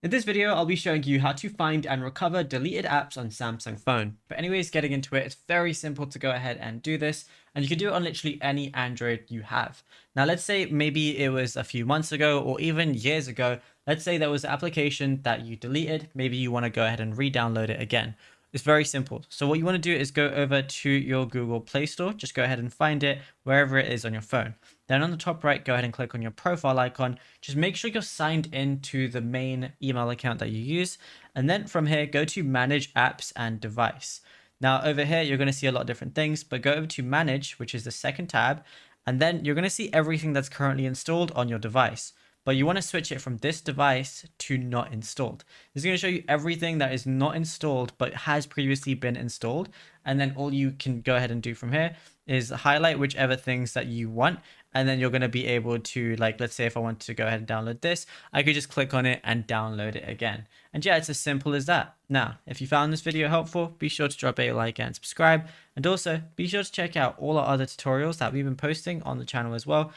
In this video, I'll be showing you how to find and recover deleted apps on Samsung phone. But anyways, getting into it, it's very simple to go ahead and do this, and you can do it on literally any Android you have. Now, let's say maybe it was a few months ago or even years ago. Let's say there was an application that you deleted. Maybe you want to go ahead and re-download it again. It's very simple. So what you want to do is go over to your Google Play Store. Just go ahead and find it wherever it is on your phone. Then on the top right, go ahead and click on your profile icon. Just make sure you're signed into the main email account that you use. And then from here, go to Manage Apps and Device. Now over here, you're going to see a lot of different things, but go over to Manage, which is the second tab. And then you're going to see everything that's currently installed on your device. But you want to switch it from this device to not installed. This is going to show you everything that is not installed but has previously been installed. And then all you can go ahead and do from here is highlight whichever things that you want. And then you're going to be able to, like, let's say if I want to go ahead and download this, I could just click on it and download it again. And yeah, it's as simple as that. Now, if you found this video helpful, be sure to drop a like and subscribe. And also be sure to check out all our other tutorials that we've been posting on the channel as well.